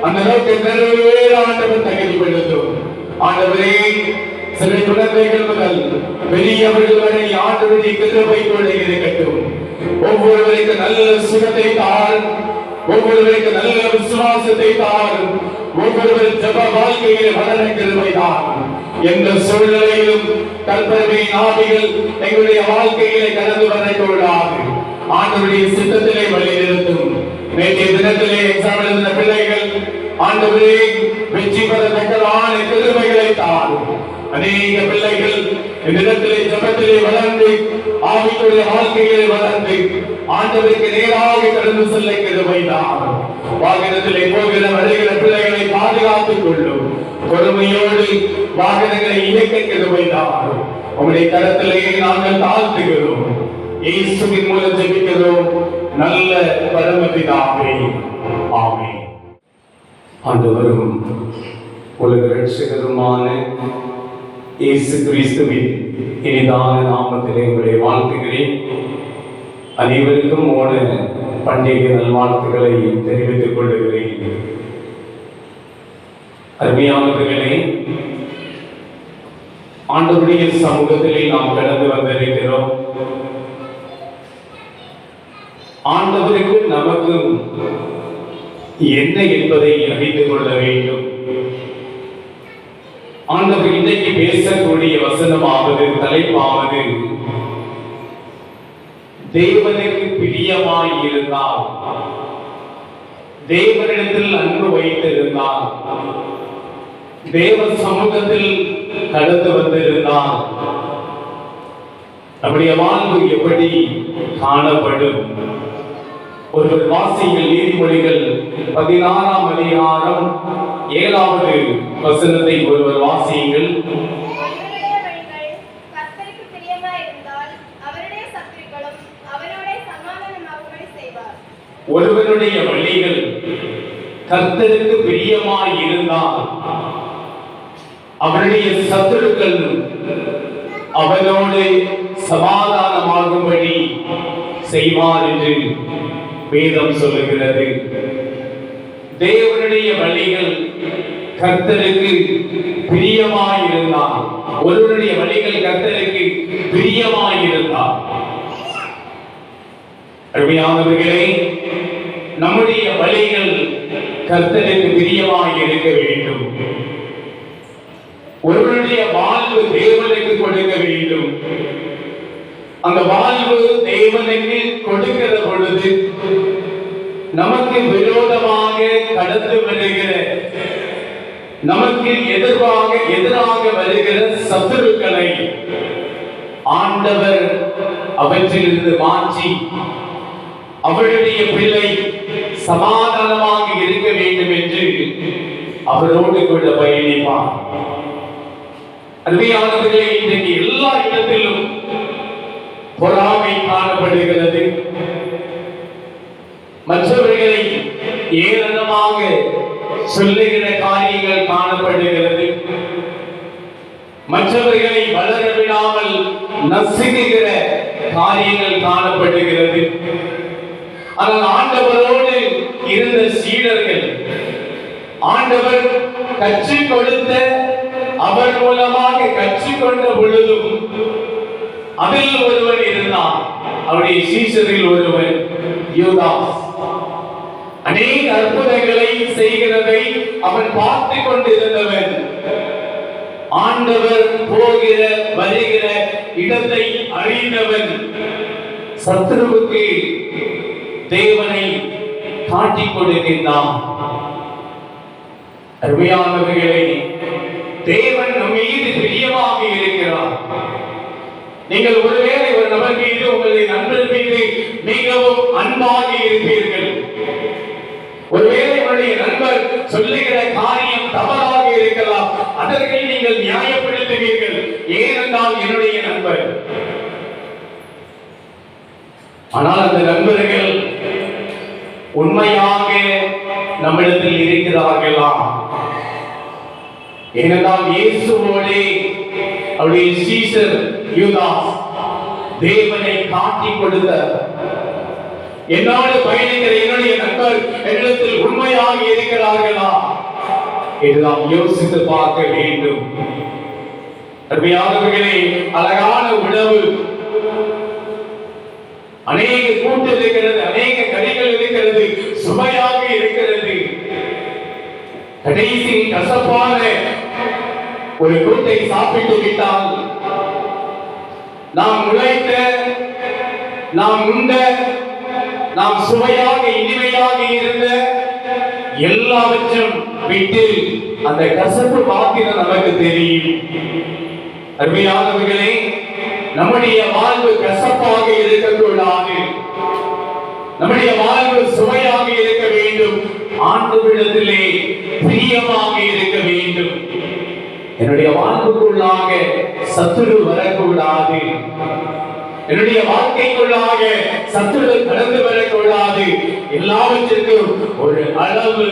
அந்த நோக்கத்தை நிறைவேற ஆண்டவர் தகுதிப்படுத்தும். ஆண்டவரே, சிறு குழந்தைகள் முதல் பெரியவர்கள் வரை ஆண்டவருடைய கிருபை கூட இருக்கட்டும். ஒவ்வொருவருக்கு நல்ல சுகத்தை தாரும், ஒவ்வொருவருக்கு நல்ல விசுவாசத்தை தாரும், ஒவ்வொருவர் ஜப வாழ்க்கையிலே வளர கிருபை தாரும். எந்த சூழ்நிலையிலும் கர்த்தரின் ஆவிகள் எங்களுடைய வாழ்க்கையிலே கடந்து வரக்கூடாது. ஆண்டவருடைய சித்தத்திலே வழி நிறுத்தும். நேற்றைய தினத்திலே எக்ஸாம் எழுதின பிள்ளைகள் ஆண்டவரே வெற்றி பெறத்தக்கதான கிருபைகளை தாரும். அநேக பிள்ளைகள் இந்த இடத்திலே ஜபத்திலே வளர்ந்து ஆவிக்குரிய வாழ்க்கையிலே வளர்ந்து ஆண்டவருக்கு நேராக கடந்து செல்ல கிருபை தாரும். வாகனத்திலே போகிற வருகிற பிள்ளைகளை பாதுகாத்துக் கொள்ளும். பொறுமையோடு வாகனங்களை இயக்க கிருபை தாரும். உங்களுடைய கரத்திலே நாங்கள் தாழ்த்துகிறோம். இயேசுவின் மூலம் ஜெபிக்கிறோம் நல்ல பரமபிதாவே, ஆமென். ஆண்டவரும் உலக இரட்சகருமான இயேசு கிறிஸ்துவின் இனிதான நாமத்திலே உங்களை வாழ்த்துகிறேன். அனைவருக்கும் ஓண பண்டிகை நல்வாழ்த்துக்களை தெரிவித்துக் கொள்கிறேன். அருமையானவர்களே, ஆண்டவருடைய சமூகத்திலே நாம் கடந்து வந்திருக்கிறோம். ஆண்டவருக்கு நமக்கு என்ன என்பதை அறிந்து கொள்ள வேண்டும். ஆண்டவர் இன்றைக்கு பேசக்கூடிய வசனமாவது தலைப்பாவது தேவனுக்கு பிரியமாய் இருந்தால், தேவனிடத்தில் அன்பு வைத்திருந்தால், தேவ சமூகத்தில் கடந்து வந்திருந்தால் நம்முடைய வாழ்வு எப்படி காணப்படும்? ஒருவர் வாசியுங்கள் நீதிமொழிகள் 16ஆம் அதிகாரம் 7வது வசனத்தை ஒருவர் வாசியுங்கள். ஒருவருடைய வழிகள் கர்த்தருக்கு பிரியமாய் இருந்தால் அவருடைய சத்துருக்கள் அவனோடு சமாதானமாகும்படி செய்வார் என்று வேதம் சொல்லுகிறது. தேவனுடைய வழிகள் கர்த்தருக்கு பிரியமாயிருந்தால், ஒருவருடைய வழிகள் கர்த்தருக்கு பிரியமாயிருந்தால், அருமையானவர்களே, நம்முடைய வழிகள் கர்த்தருக்கு பிரியமாய் இருக்க வேண்டும். ஒருவருடைய வாழ்வு தேவனுக்கு கொடுக்க வேண்டும். அந்த வாழ்வு தேவனுக்கு கொடுக்கிற பொழுது நமக்கு விரோதமாக கடந்து வருகிற, நமக்கு எதிராக வருகிற சத்துருக்களை ஆண்டவர் அவற்றிலிருந்து மாற்றி அவருடைய பிள்ளை சமாதானமாக இருக்க வேண்டும் என்று அவரோடு கூட பயணிப்பார். அருமையானவர்களே, இன்றைக்கு எல்லா இடத்திலும் பொறாமை காணப்படுகிறது. மற்றவர்களை ஏளனமாக சொல்லுகிற காரியங்கள் காணப்படுகிறது. மற்றவர்களை வளர விடாமல் நசுக்குகிற காரியங்கள் காணப்படுகிறது. ஆனால் ஆண்டவரோடு இருந்த சீடர்கள், ஆண்டவர் கற்றுக் கொடுத்த, அவர் மூலமாக கற்றுக்கொண்ட பொழுதும் அதில் ஒருவன் இருந்தான். அவருடைய சீஷரில் ஒருவன் யூதாஸ். அநேக அற்புதங்களை செய்கிறதை அவன் பார்த்து கொண்டிருந்தவன். ஆண்டவர் போகிற வருகிற இடத்தை அறிந்தவன். சத்துருவுக்கு தேவனை காட்டிக் கொடுக்கின்றான். அருமையானவர்களே, தேவன் நம் மீது பிரியமாக இருக்கிறார். நீங்கள் ஒருவேளை ஒரு நபர் மீது, உங்களுடைய நண்பர் மீது மிகவும் அன்பாக இருப்பீர்கள். ஒருவேளை உங்களுடைய நண்பர் சொல்லுகிற காரியம் தவறாக இருக்கலாம். அதற்கு நீங்கள் நியாயப்படுத்துவீர்கள், ஏனென்றால் என்னுடைய நண்பர். ஆனால் அந்த நண்பர்கள் உண்மையாக நம்மிடத்தில் இருக்கிறார்களா? ஏனென்றால் இயேசுவோடு அவருடைய சீஷர் யூதாஸ் தேவனை காட்டிக் கொடுத்த, என்னோடு பயணிக்கிற என்னுடைய நண்பர் என்னிடத்தில் உண்மையாக இருக்கிறார்களா என்று நாம் யோசித்து பார்க்க வேண்டும். அருமையானவர்களே, அழகான உணவு, அநேக கூட்டு இருக்கிறது, அநேக கறிகள் இருக்கிறது, சுவையாக இருக்கிறது. கடைசி கசப்பான ஒரு கூட்டை சாப்பிட்டு விட்டால், நாம் உழைத்த, நாம் உண்ட, நாம் சுவையாக இனிமையாக இருந்த எல்லாவற்றும் விட்டு அந்த கசப்பு மாத்திரம் நமக்கு தெரியும். அருமையானவர்களே, நம்முடைய வாழ்வு கசப்பாக இருக்கக்கூடாது. நம்முடைய வாழ்வு சுவையாக இருக்க வேண்டும். ஆண்டவரிடத்திலே பிரியமாக இருக்க வேண்டும். என்னுடைய வாழ்வுக்குள்ளாக சத்துரு வரக்கூடாது. என்னுடைய வாழ்க்கைக்குள்ளாக சத்துரு கடந்து வரக்கூடாது. எல்லாவற்றிற்கும் ஒரு அளவு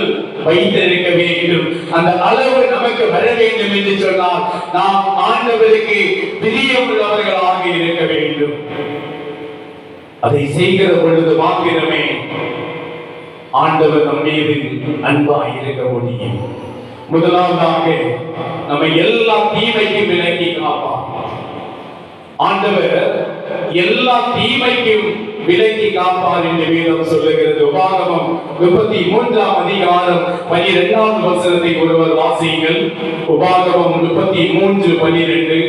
வைத்திருக்க வேண்டும். அந்த அளவு நமக்கு வர வேண்டும் என்று சொன்னால் நாம் ஆண்டவருக்கு பிரியமுள்ளவர்களாக இருக்க வேண்டும். அதை செய்கிற பொழுது மாத்திரமே ஆண்டவர் நம் மீது அன்பாய் இருக்க முடியும். முதலாவதாக நம்மை எல்லா தீமைக்கும் விலக்கி காப்பார். ஆண்டவர் எல்லா தீமைக்கும் விலக்கி காப்பார் என்று வேதம் சொல்லுகிறது. உபாகமம் 33ஆம் அதிகாரம் 12வது வசனத்தை ஒருவர் வாசியுங்கள். உபாகமம் 33:12.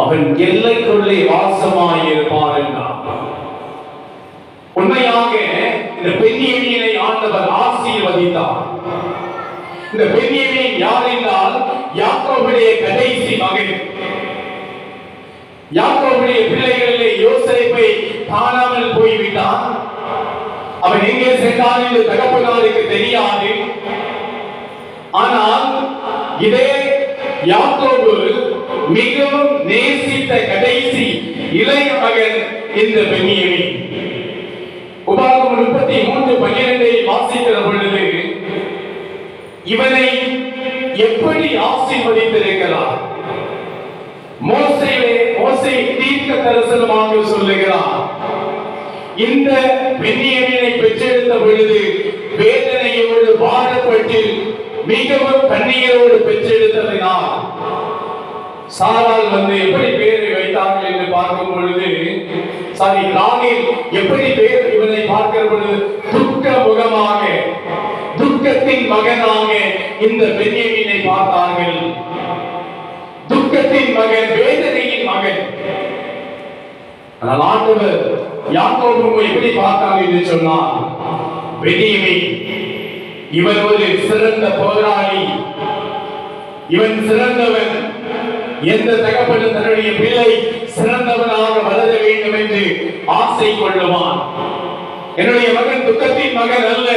அவன் எல்லைக்குள்ளே வாசமாயிருப்பார் என்றார். உண்மையாக இந்த பென்யமீனை ஆண்டவர் ஆசீர்வதித்தார். இந்த பென்யமீன் யார் என்றால் யாக்கோபுடைய கடைசி மகன். யாக்கோபுடைய பிள்ளைகளிலே யோசேப்பை காணாமல் போய்விட்டான். அவன் எங்கே சென்றான் என்று தகப்பனாருக்கு தெரியாது. ஆனால் இதே யாக்கோபு மிகவும் நேசித்த கடைசி இளைய மகன் இந்த பென்யமீன். உபாகமம் 33:12 வாசிக்கிற பொழுது இவனை எப்படி ஆசீர்வதித்திருக்கிறார்? மோசே தீர்க்க தரிசனமாக சொல்லுகிறார். இந்த பென்யமீனை பெற்றெடுத்த பொழுது வேதனையோடு வாழப்பட்டு மிகவும் கண்ணீரோடு பெற்றெடுத்ததினால் சாரால் எப்படி பேரை வைத்தார்கள் என்று பார்க்கும் பொழுது ராகேல் எப்படி பேர் இவனை பார்க்கிற பொழுது துக்க முகமாக, துக்கத்தின் மகனாக இந்த பென்யமீனை பார்த்தார்கள். துக்கத்தின் மகன், வேதனையின் மகன். ஆனால் ஆண்டவர் யாக்கோபு எப்படி பார்த்தார் என்று சொன்னார், பென்யமீன் இவன் ஒரு சிறந்த போராளி, இவன் சிறந்தவன். எந்த தகப்பனும் தன்னுடைய பிள்ளை சிறந்தவனாக வளர வேண்டும் என்று ஆசை கொள்ளுவான். என்னுடைய மகன் துக்கத்தின் மகன் அல்ல,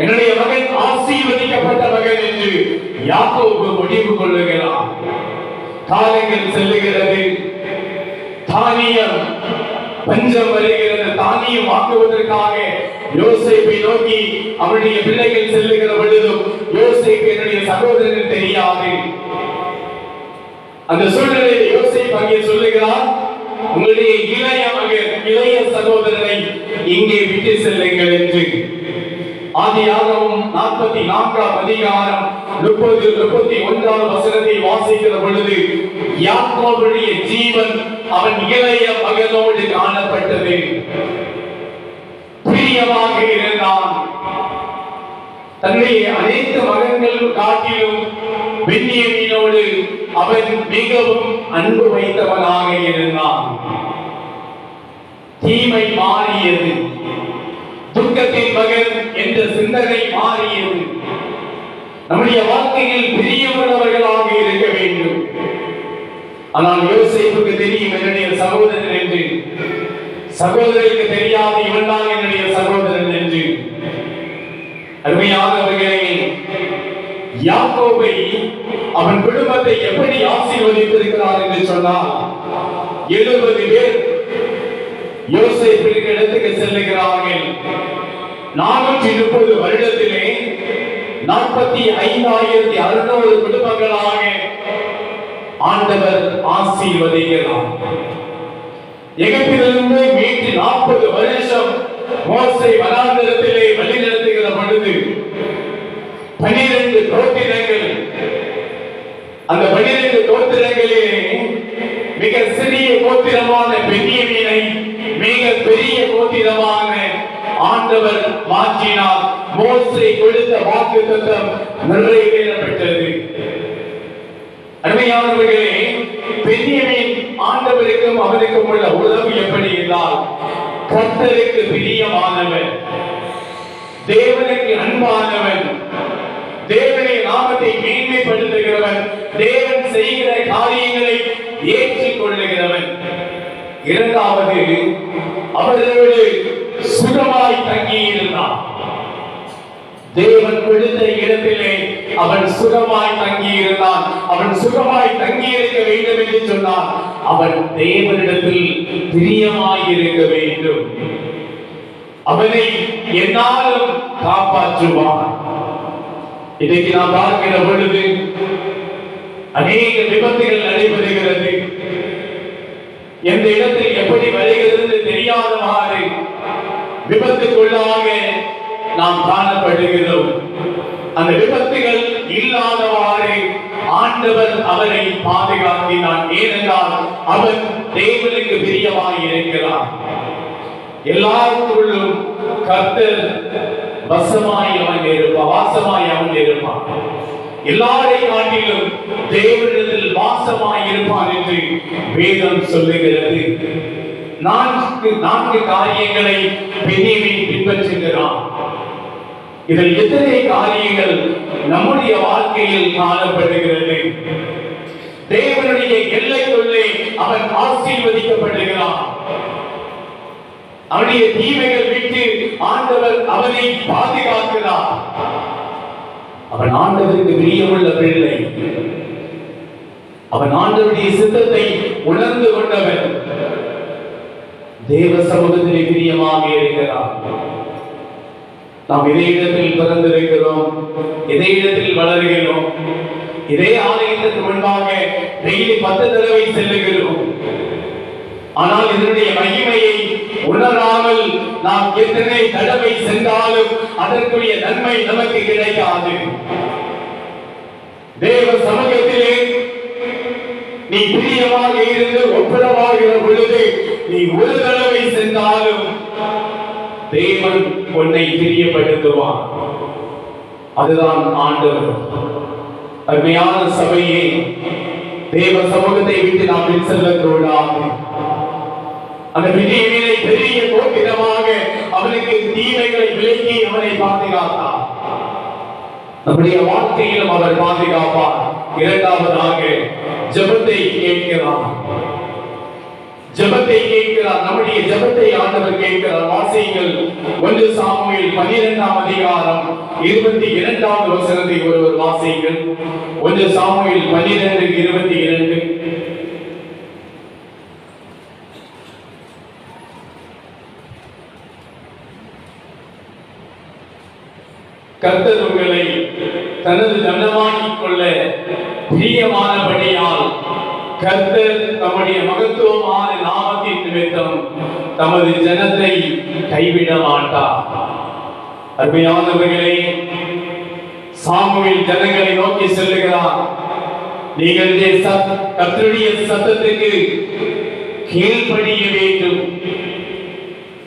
என்னுடைய மகன் ஆசீர்வதிக்கப்பட்ட மகன் என்று யாக்கோபு முடிவு கொள்ளுகிறான். காலங்கள் செல்லுகிறது, தானியம் பஞ்சம் வருகிறது. தானியம் வாங்குவதற்காக யோசேப்பை நோக்கி அவருடைய பிள்ளைகள் செல்லுகிற பொழுதும் யோசேப்பு என்னுடைய சகோதரன் தெரியாது. அந்த சூழ்நிலையில் யோசேப்பு அங்கே சொல்லுகிறார், உங்களுடைய இளைய மகன், இளைய சகோதரனை இங்கே விட்டு செல்லுங்கள் என்று. ஆதியாகமம் 44ஆம் அதிகாரம் 30-31 வசனத்தை வாசிக்கிற பொழுது யாக்கோபுடைய ஜீவன் அவன் இளைய மகனோடு காணப்பட்டது. பிரியமாக இருந்தான். தன்னுடைய அனைத்து மகன்கள் காட்டிலும் பென்யமீனோடு அவன் மிகவும் அன்பு வைத்தவனாக இருந்தான். தீமை மாறியது, துக்கத்தின் மகன் என்ற சிந்தனை மாறியது. நம்முடைய வாழ்க்கையில் பிரியமுள்ளவர்களாக இருக்க வேண்டும். ஆனால் யோசேப்புக்கு தெரியும் என்னுடைய சகோதரன் என்று, சகோதரருக்கு தெரியாது இவன் தான் என்னுடைய சகோதரன் என்று. அருமையானவர்களே, யாக்கோபை அவன் குடும்பத்தை எப்படி ஆசீர்வதித்திருக்கிறார் என்று சொன்னால், 70 பேர் யோசேப்பின் இடத்துக்கு செல்லுகிறார்கள். 430 வருடத்திலே 45,600 குடும்பங்களாக ஆண்டவர் ஆசீர்வதிக்கிறார். எகிப்திலிருந்து மீட்டு 40 வருஷம் மோசே வனாந்தரத்திலே வழிநடத்துகிற பொழுது 12 கோத்திரங்கள், அந்த 12 கோத்திரங்களிலே மிக சிறிய கோத்திரமான பென்யமீனை மிக பெரிய கோத்திரமான ஆண்டவர் மாற்றினார். மோசே கொடுத்த வாக்குத்தத்தம் நிறைவேறப்பட்டது. அருமையானவர்களே, பென்யமீன் ஆண்டவருக்கும் அவருக்கும் உள்ள உறவு எப்படி என்றால், கர்த்தருக்கு பிரியமானவன், தேவனுக்கு அன்பானவன், தேவனுடைய நாமத்தை மேன்மைப்படுத்துகிறவன், தேவன் செய்கிற காரியங்களை ஏற்றுக்கொள்ளுகிறவன். இரண்டாவது, அவரோடு சுகமாய் தங்கியிருந்தான். தேவன் கொடுத்த இடத்திலே அவன் சுகமாய் தங்கியிருந்தான். அவன் சுகமாய் தங்கியிருக்க வேண்டும் என்று சொன்னான். அவன் தேவனிடத்தில் பிரியமாய் இருக்க வேண்டும். அவனை என்னாலும் காப்பாற்றுவான். இன்றைக்கு நாம் பார்க்கிற பொழுது அநேக விபத்துகள் நடைபெறுகிறது. எந்த இடத்தில் எப்படி வருகிறது தெரியாதவாறு விபத்துக்குள்ளாக நாம் காணப்படுகிறோம். அந்த விபத்துகள் இல்லாதவாறு ஆண்டவர் அவரை பாதுகாத்தினான். ஏனென்றால் அவன் தேவனுக்கு பிரியமாய் இருக்கிறான். எல்லாருக்குள்ளும் கர்த்தர் வசமாய் அவன் இருப்பான், வாசமாய் அவன் இருப்பான். எல்லாரை காட்டிலும் தேவனிடத்தில் வாசமாய் இருப்பான் என்று வேதம் சொல்லுகிறது. 4 காரியங்களை பென்யமீன் பின்பற்றுகிறான். இதில் எத்தனை காரியங்கள் நம்முடைய வாழ்க்கையில் காணப்படுகிறது? தேவனுடைய எல்லைக்குள்ளே அவன் ஆசீர்வதிக்கப்படுகிறான். அவனுடைய தீமைகள் விட்டு ஆண்டவர் அவனை பாதுகாக்கிறார். அவன் ஆண்டவருக்கு பிரியமுள்ள பிள்ளை. அவன் ஆண்டவருடைய சித்தத்தை உணர்ந்து கொண்டவன். தேவ சமூகத்திலே பிரியமாக இருக்கிறான். நாம் இதே இடத்தில் பிறந்திருக்கிறோம், இதே இடத்தில் வளர்கிறோம், இதே ஆலயத்திற்கு முன்பாக டெய்லி 10 தடவை செல்லுகிறோம். ஆனால் இதனுடைய மகிமையை உணராமல் நாம் எத்தனை தடவை சென்றாலும் அதற்குரிய நன்மை நமக்கு கிடைக்காது. தேவ சமூகத்திலே நீ பிரியமாக இருந்து ஒப்புரவாகிற பொழுது நீ ஒரு தடவை சென்றாலும் தேவன் உன்னை பிரியப்படுத்துவான். அதுதான் ஆண்டவர். அருமையான சபையை, தேவ சமூகத்தை விட்டு நாம் செல்லக்கூடாது. அந்த விதியினை பெரிய கோபிதமாக அவனுக்கு தீமைகளை விலக்கி அவனை பாதுகாத்தார். நம்முடைய வாழ்க்கையிலும் அவர் பாதுகாப்பார். இரண்டாவதாக ஜெபத்தை கேட்கிறார். ஜெபத்தை கேட்கிறார். நம்முடைய ஜெபத்தை ஆண்டவர் கேட்கிறார். வாசியுங்கள் 1 சாமுவேல் 12ஆம் அதிகாரம் 22வது வசனத்தை ஒருவர் வாசியுங்கள். 1 சாமுவேல் 12:22. கர்த்தர் உங்களை தனது ஜனமாக்கிக் கொள்ள பிரியமானபடியால் கர்த்தர் தம்முடைய மகத்துவமான நாமத்தின் நிமித்தம் தமது ஜனத்தை கைவிட மாட்டார். அருமையானவர்களே, சாமுவேல் ஜனங்களை நோக்கி செல்லுகிறார். நீங்கள் கர்த்தருடைய சத்தத்துக்கு கீழ்ப்படிய வேண்டும்.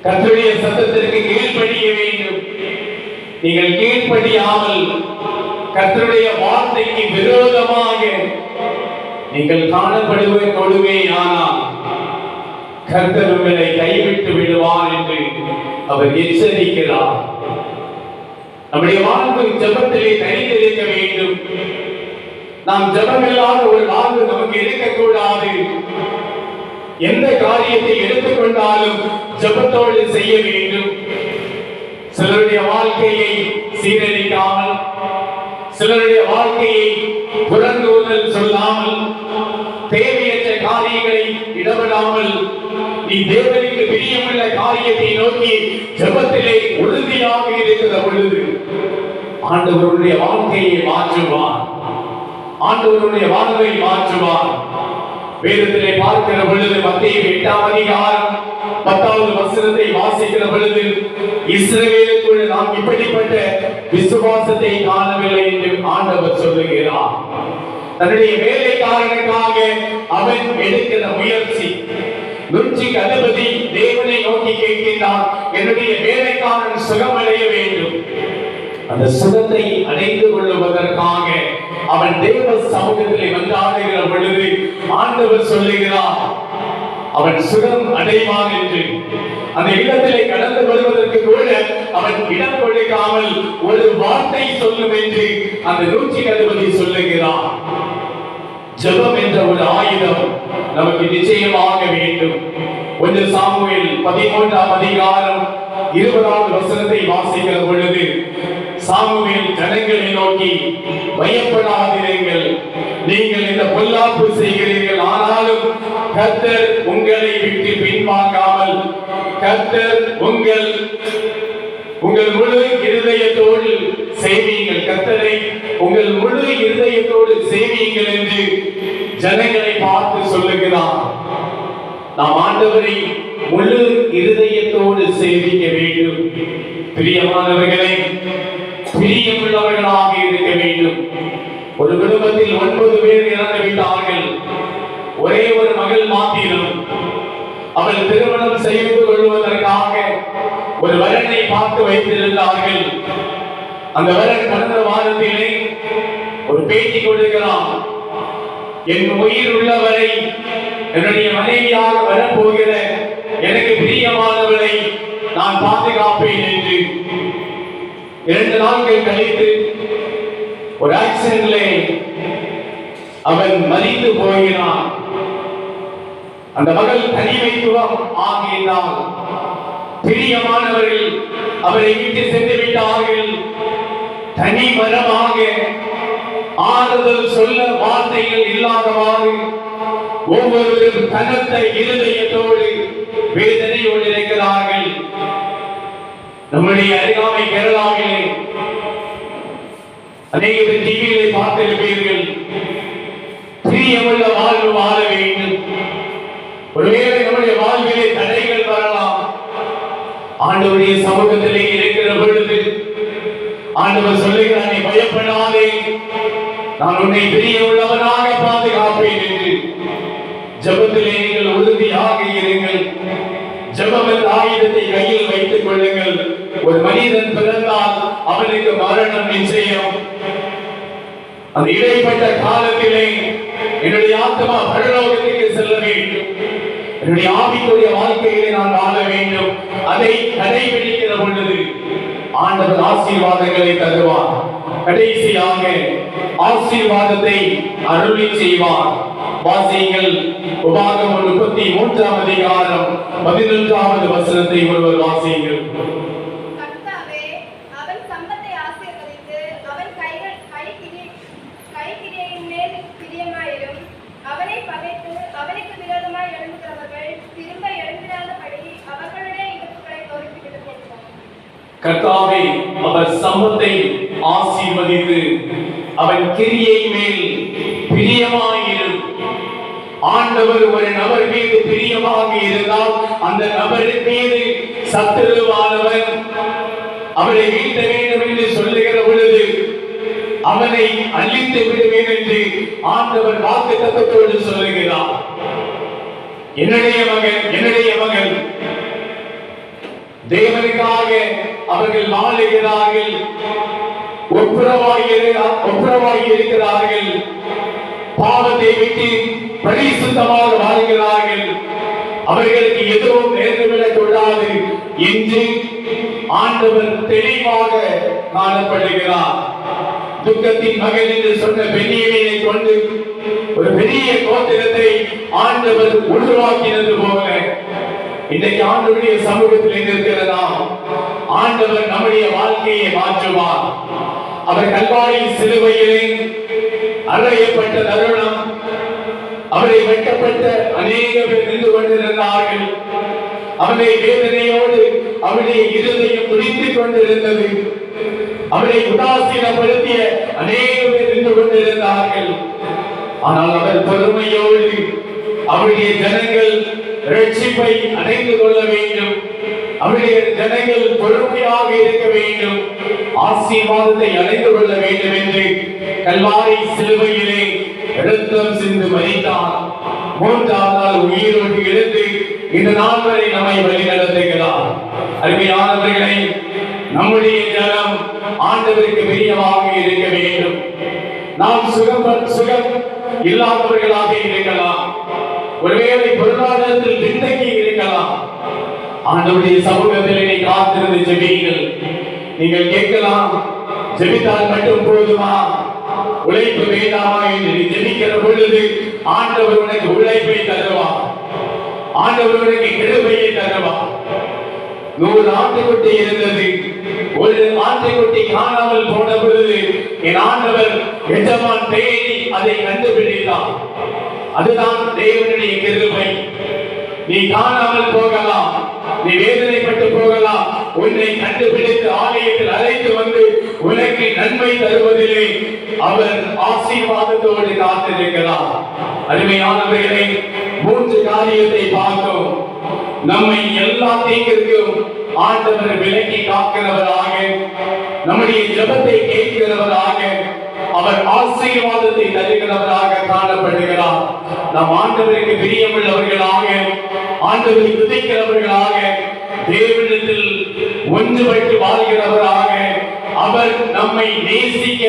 கர்த்தருடைய சத்தத்திற்கு கீழ்ப்படிய வேண்டும். நீங்கள் கீழ்ப்படியாமல் கர்த்தருடைய வார்த்தைக்கு விரோதமாக நீங்கள் காணப்படுவேயானால் கர்த்தர் உங்களை கைவிட்டு விடுவார் என்று அவர் எச்சரிக்கிறார். நம்முடைய வாழ்வு ஜெபத்திலே தனித்திருக்க வேண்டும். நாம் ஜெபமில்லாத ஒரு வாழ்வு நமக்கு இருக்கக்கூடாது. எந்த காரியத்தை எடுத்துக்கொண்டாலும் ஜெபத்தோடு செய்ய வேண்டும். சிலருடைய வாழ்க்கையை சீரழிக்காமல், சிலருடைய வாழ்க்கையை புறங்கூறல் சொல்லாமல், தேவையற்ற காரியங்களை இடவிடாமல் நீ தேவனுக்கு பிரியமுள்ள காரியத்தை நோக்கி ஜெபத்திலே உறுதியாக இருக்கிற பொழுது ஆண்டவருடைய வாழ்க்கையை மாற்றுவார். ஆண்டவருடைய வாழ்வை மாற்றுவார். வேதத்திலே பார்க்கிற பொழுது மத்தேயு 8ஆம் அதிகாரம் 10வது வசனத்தை வாசிக்கிற பொழுது இஸ்ரவேலுக்குள் நாம் இப்படிப்பட்ட விசுவாசத்தை காணவில்லை என்று ஆண்டவர் சொல்லுகிறார். தன்னுடைய வேலைக்காரனுக்காக அவன் எடுக்கிற முயற்சி. நூற்றுக்கு அதிபதி தேவனை நோக்கி கேட்கிறான், என்னுடைய வேலைக்காரன் சுகமடைய வேண்டும். அந்த சுகத்தை அடைந்து கொள்வதற்காக அவன் தேவ சமூகத்திலே வந்தாடுகிற பொழுது ஆண்டவர் சொல்லுகிறார், அவன் சுகம் அடைவான் என்று. அந்த இடத்திலே கடந்து வருவதற்கு கூட அவன் இடம் கொடுக்காமல் ஒரு வார்த்தை சொல்லும் என்று அந்த 160 சொல்லுகிறான். ஜெபம் என்ற ஒரு ஆயுதம் நமக்கு நிச்சயமாக வேண்டும். 1 சாமுவேல் 13ஆம் அதிகாரம் 20வது வசனத்தை வாசிக்கிற பொழுது சாமுவேல் ஜனங்களை நோக்கி, பயப்படாதீர்கள், நீங்கள் இந்த பொல்லாப்பு செய்கிறீர்கள், ஆனாலும் கர்த்தர் உங்களை விட்டு பின்வாங்காமல் கர்த்தர் உங்கள் முழு இருதயத்தோடு சேவியுங்கள், கர்த்தரை உங்கள் முழு இருதயத்தோடு சேவியுங்கள் என்று ஜனங்களை பார்த்து சொல்லுகிறார். நாம் ஆண்டவரை முழு இருதயத்தோடு சேவிக்க வேண்டும். பிரியமானவர்களே, பிரியமுள்ளவர்களாக இருக்க வேண்டும். ஒரு குடும்பத்தில் 9 பேர் இறந்து விட்டார்கள். ஒரே ஒரு மகள் மாத்திரம். அவள் திருமணம் செய்து கொள்வதற்காக ஒரு வரனை பார்த்து வைத்திருந்தார்கள். அந்த வரன் கடந்த வாரத்திலே ஒரு பேட்டி கொடுக்கிறான். என் உயிர் உள்ளவரை என்னுடைய மனைவியாக வரப்போகிற எனக்கு பிரியமானவளை நான் பாதுகாப்பேன் என்று. 2 நாட்கள் கழித்து ஒரு ஆக்சிடென்ட்ல அவன் மரித்து போகிறான். அந்த மகள் தனிமைத்துவம் ஆகினாள். பிரியமானவர்கள் அவரை விட்டு சென்று விட்டார்கள். தனி மரமாக ஆறுதல் சொல்ல வார்த்தைகள் இல்லாதவாறு ஒவ்வொருவரும் கனத்த இருதயத்தோடு வேதனையோடு இருக்கிறார்கள். நம்முடைய அருகாமை கேரளாவிலே அநேக டிவிகளை பார்த்திருப்பீர்கள். பிரியமுள்ள வாழ்வு உன்னை பெரிய உள்ளவனாக பாதுகாப்பேன் என்று ஜெபத்திலே நீங்கள் உறுதியாக இருங்கள். ஜெபம் என்ற ஆயுதத்தை கையில் வைத்துக் கொள்ளுங்கள். ஒரு மனிதன் பிறந்தால் அவனுக்கு மரணம் நிச்சயம். அந்த இடைப்பட்ட காலத்திலே என்னுடைய ஆத்மா பரலோகத்துக்கு செல்ல வேண்டும், என்னுடைய ஆவிக்குரிய வாழ்க்கையிலே நான் வாழ வேண்டும். அதை கடைபிடிக்கிற பொழுது ஆண்டவர் ஆசீர்வாதங்களை தருவார். கடைசியாக ஆசீர்வாதத்தை அருளி செய்வார். வாசியுங்கள் உபாகமம் 33ஆம் அதிகாரம் 11வது வசனத்தை ஒருவர் வாசியுங்கள். கர்த்தாவே அவன் சம்பத்தை ஆசீர்வதித்து அவன் கைக்கிரியையின் மேல் பிரியமாயிரும். அவனை பகைத்து அவனுக்கு விரோதமாய் எழும்புகிறவர்கள் திரும்ப எழுந்திராதபடி அவர்களுடைய இடுப்புகளை நொறுக்கிவிடும் என்றார். கர்த்தாவே அவர் சம்பத்தை ஆசீர்வதித்து அவன் கிரியை மேல் பிரியமாயிரும். ஆண்டவர் ஒரு நபர் மீது பிரியமாக இருந்தால் அந்த நபரின் மீது சத்துருவானவன் அவரை வீழ்த்த வேண்டும் என்று சொல்லுகிற பொழுது அவனை அழித்து விடுவேன் என்று ஆண்டவர் வாக்குத்தத்தத்தோடு சொல்லுகிறார். என்னுடைய மகன் தேவனுக்காக அவர்கள் வாழுகிறார்கள், ஒப்புரவாகி இருக்கிறார்கள், பாவத்தை விட்டு பரிசுத்தமாக வாழ்கிறார்கள். அவர்களுக்கு எதுவும் நேர்ந்துவிடக் கூடாது என்று ஆண்டவர் தெளிவாக காணப்படுகிறார். துக்கத்தின் மகன் என்று சொன்ன பெண்ணியனை கொண்டு ஒரு பெரிய கோத்திரத்தை ஆண்டவர் உருவாக்கினது போல இன்றைக்கு ஆண்டவருடைய சமூகத்தில் இருக்கிறதா ஆண்டவர் நம்முடைய வாழ்க்கையை மாற்றுவார். அவர் கல்வாரி சிலுவையிலே அறையப்பட்ட தருணம், அவரை வெட்டப்பட்ட அநேக பேர் நின்று கொண்டிருந்தார்கள். அவரை வேதனையோடு அவருடைய இருதயம் துடித்துக் கொண்டிருந்தது. அவரை உதாசீனப்படுத்திய அநேக பேர் நின்று கொண்டிருந்தார்கள். ஆனால் அவர் பொறுமையோடு அவருடைய ஜனங்கள் ரட்சிப்பை அடைந்து கொள்ள வேண்டும், அவருடைய ஜனங்கள் பொறுமையாக இருக்க வேண்டும், ஆசீர்வாதத்தை அடைந்து கொள்ள வேண்டும் என்று கல்வாரி சிலுவையிலே இரத்தம் சிந்து மரித்தார். 3ஆம் நாள் உயிரோடு எழுந்து இந்த நாள் வரை நம்மை வழி நடத்துகிறார். அருமையானவர்களை, நம்முடைய ஜனம் ஆண்டவருக்கு பிரியமாக இருக்க வேண்டும். நாம் சுகம் இல்லாதவர்களாக இருக்கலாம், ஒருவேளை பொருளாதாரத்தில் பின்தங்கி இருக்கலாம். ஆண்டவருடைய சமூகத்தில் காத்திருந்து ஜெபியுங்கள். நீங்கள் கேட்கலாம், ஜெபித்தால் மட்டும் போதுமா, உழைப்பு வேண்டாமா என்று ஜெபிக்கிற பொழுது ஆண்டவர் உனக்கு உழைப்பை தருவார், ஆண்டவர் உனக்கு கிருபையை தருவார். 100 ஆட்டுக்குட்டி இருந்தது, ஒரு ஆட்டுக்குட்டி காணாமல் போன பொழுது என் ஆண்டவர் எஜமான் தேடி அதை கண்டுபிடித்தார். அதுதான் தேவனுடைய கிருபை. நீ காணாமல் போகலாம், நீ வேதனைப்பட்டு போகலாம், உன்னை கண்டுபிடித்து ஆலயத்தில் அழைத்து வந்து உனக்கு நன்மை தருவதிலே அவர் ஆசீர்வாதத்தோடு காத்திருக்கிறார். அருமையானவர்களை, 3 காரியத்தை பார்த்தோம். நம்மை எல்லா தீங்கிற்கும் ஆண்டவர் விலக்கி காக்கிறவராக, நம்முடைய ஜெபத்தை கேட்கிறவராக, அவர் ஆசீர்வாதத்தை தருகிறவராக காணப்படுகிறார். நாம் ஆண்டவருக்கு பிரியமுள்ளவர்களாக, ஆண்டவரை துதிக்கிறவர்களாக, தேவனிடத்தில் ஒன்றுபட்டு வாழ்கிறவராக, அவர் நம்மை நேசிக்க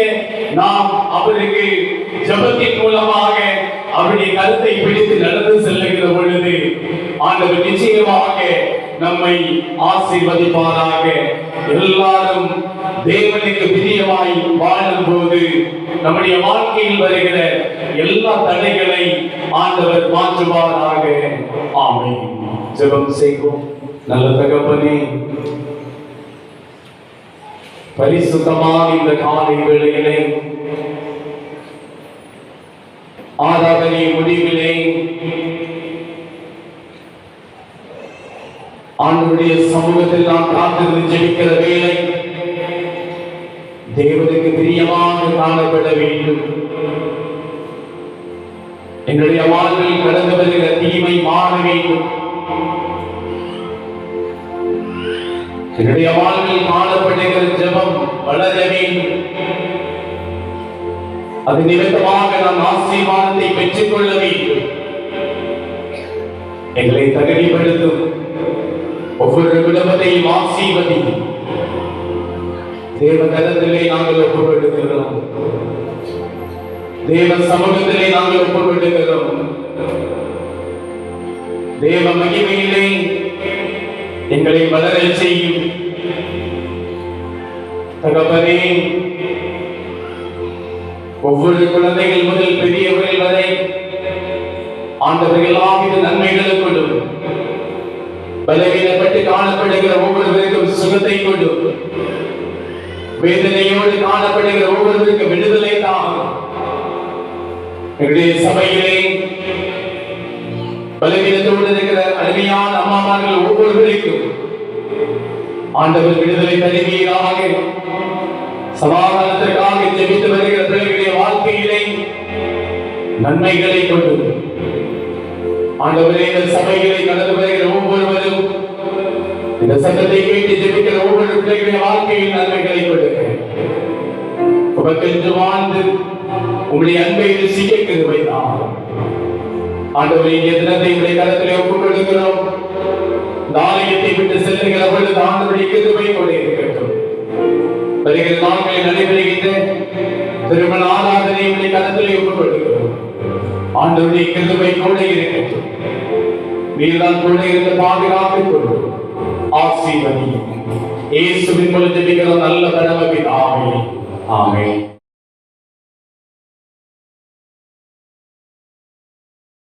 நாம் அவருக்கு ஜெபத்தின் மூலமாக அவருடைய கருத்தை பிடித்து நடந்து செல்லுகிற பொழுது ஆண்டவர் நிச்சயமாக நம்மை ஆசீர்வதிப்பாராக. எல்லாரும் தேவனுக்கு பிரியமாய் வாழும் போது நம்முடைய வாழ்க்கையில் வருகிற எல்லா தடைகளை ஆண்டவர் மாற்றுவாராக. ஆமென். ஜெபம் செய்வோம். நல்ல தகப்பனே, பரிசுத்தமான இந்த காலை வேளையிலே ஆராதனை முடிவிலே ஆண்டவருடைய சமூகத்தில் நாம் காத்திருந்து ஜெபிக்கிற வேளை தேவனுக்கு பிரியமாக காணப்பட வேண்டும். என்னுடைய வாழ்வில் கடந்து வருகிற தீமை மாற வேண்டும். என்னுடைய வாழ்வில் காணப்படுகிற ஜெபம் வளர வேண்டும். அது நிமித்தமாக நாம் ஆசீர்வாதத்தை பெற்றுக் கொள்ள வேண்டும். எங்களை தகுதிப்படுத்தும் ஒவ்வொரு குடும்பத்தையும் ஆசீர்வதி. தேவ கரத்திலே நாங்கள் ஒப்புக்கொடுக்கிறோம். தேவ சமூகத்திலே நாங்கள் ஒப்புக்கொடுக்கிறோம். தேவ மகிமையிலே எங்களை வளரச் செய்யும் தகப்பனே. ஒவ்வொரு குழந்தைகள் முதல் பெரியவர்கள் வரை ஆண்டவர்களாக நன்மைகளை கொண்டும் பலவீனப்பட்டு காணப்படுகிற ஒவ்வொருவருக்கும் சுகத்தை கொண்டும் வேதனையோடு காணப்படுகிற ஒவ்வொருவருக்கும் விடுதலை தான். எங்களுடைய சபையிலே பலவீனத்தோடு இருக்கிற அருமையான அம்மாமார்கள் ஒவ்வொருவருக்கும் ஆண்டவர் விடுதலை தருவீராக. சமாதானத்திற்காக ஜெபித்து வருகிற பிள்ளைகளுடைய வாழ்க்கையிலே நன்மைகளை கொண்டு ஆண்டவரே, இந்த சபைகளை கடந்து வருகிற ஒவ்வொருவரும் இந்த சத்தத்தை கேட்டு ஜெபிக்கிற ஒவ்வொரு பிள்ளைகளுடைய வாழ்க்கையில் நன்மைகளை கொடுக்கிறேன். உமக்கென்று வாழ்ந்து உங்களுடைய அன்பை ருசிக்க கிருபை தாரும். ஆண்டவரே, இந்த தினத்தை உங்களுடைய கரத்திலே ஒப்புக் கொடுக்கிறோம். இந்த ஆலயத்தை விட்டு செல்லுகிற பொழுது ஆண்டவருடைய கிருபை கொண்டே இருக்கட்டும். வருகிற நாட்களில் நடைபெறுகின்ற திருமண ஆராதனை உங்களுடைய கரத்திலே ஒப்புக் கொடுக்கிறோம். ஆண்டவருடைய கிருபை கூட இருக்கட்டும். நீர்தான் கூட இருந்து பாதுகாத்துக் கொள்ளும். ஆசீர்வதி. இயேசுவின் மூலம் ஜெபிக்கிறோம் நல்ல பரமபிதாவே. ஆமென்.